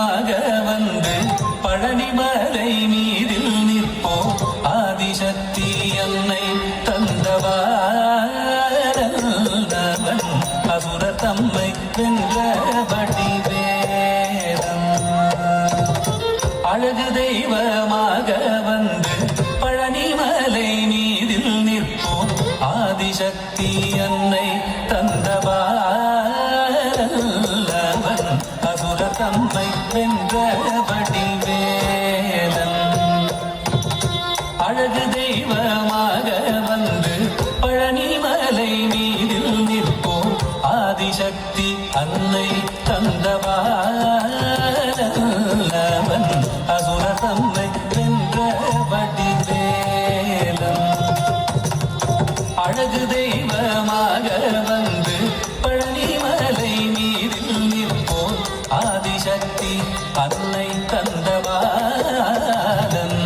தெய்வமாக வந்து பழனிமலை மீதில் நிற்போ ஆதிசக்தி அன்னை தந்தவாரவன் அசுர தம்மை வென்றபடி வேதம் அழகு தெய்வமாக வந்து பழனிமலை மீதில் நிற்போ ஆதிசக்தி அன்னை தந்தவாரவன் அசுர தம்மை வென்றபடி வேதம் அழகு தெய்வமாக வந்து பழனிமலை மீதில் நிற்போ ஆதிசக்தி அன்னை தந்தவாரவன் அசுர தம்மை வென்றபடி வேதம் அழகு தெய்வமாக வந்து பழனிமலை மீதில் நிற்போ ஆதிசக்தி அன்னை தந்தவாரன்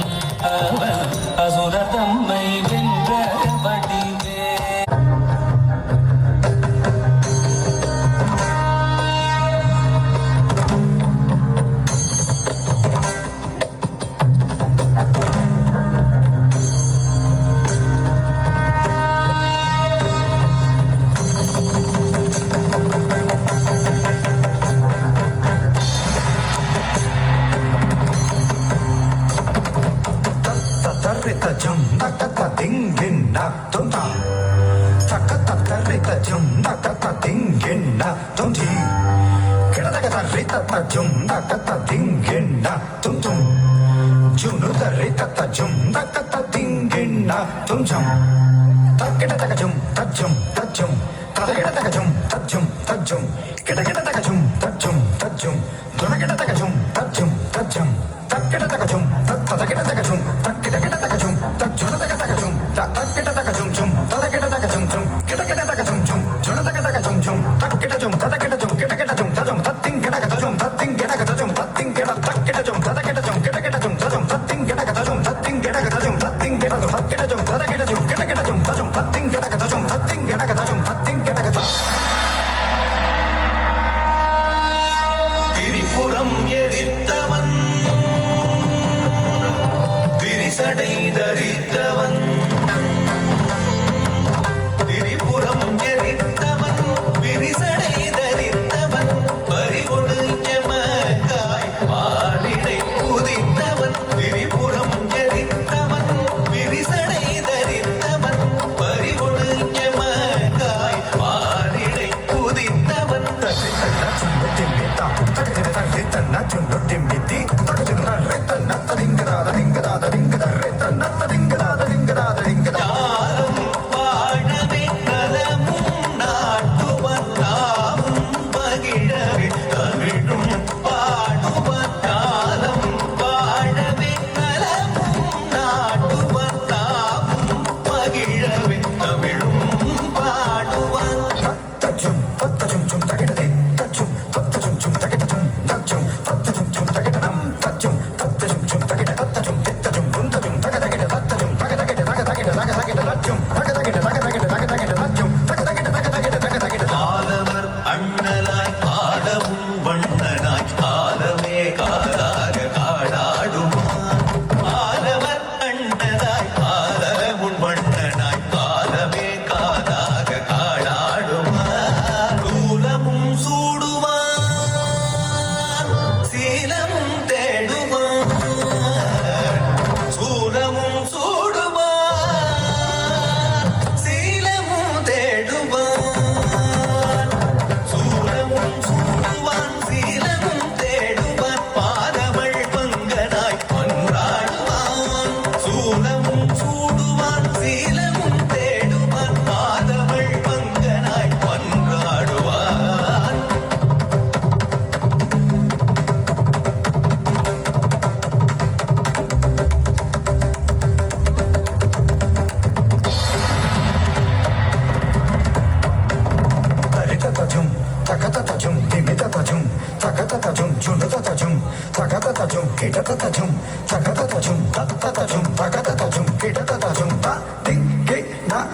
அவன் அசுர தம்மை வென்றபடி Jum da da da ding ding da dum da. Ta ta ta ta rita jum da da da ding ding da dum di. Kira da da rita ta jum da da da ding ding da dum dum. Junu da rita ta jum da da da ding ding da dum jum. Ta kira da jum ta jum ta jum. Ta da kira da jum ta jum ta jum. Kira kira da jum ta jum ta jum. Dona kira da jum ta jum ta jum. Ta kira da jum ta ta kira da jum ta kira kira da jum. Tripuram எரித்தவன் Trijata தரித்தவன் Tripuram எரித்தவன் விரிசடை தரித்தவன் பறிகொடு எமக்காய் வாழிடை குதித்தவன் Tripuram எரித்தவன் விரிசடை தரித்தவன் பறிகொடு எமக்காய் வாழிடை குதித்தவன் வாழவே நலமும் நாட்டுவன் நாமும் மகிழவே தமிழும் பாடுவன் காலம் வாழவே நலமும் நாட்டுவன் நாமும் மகிழவே தமிழும் பாடுவன் ஆலவர் அண்ணலாய் ஆலவும் வண்ணனாய் ஆலமே காலாக காடாடுவான் ஆலவர் அண்ணலாய் ஆலவும் வண்ணனாய் ஆலமே காலாக காடாடுவான் சூலமும் சூடுவான் சீலமும் தேடுவான் சூலமும் சூடுவான் சீலமும் தேடுவான் சூலமும் சூடுவான் சீலமும் தேடுவான் பாதவள் பங்கனாய் கொன்றாடுவான் சூலமும் சூடுவான் சீலமும் தேடுவான் பாதவள் பங்கனாய் கொன்றாடுவான் Ta ding ge na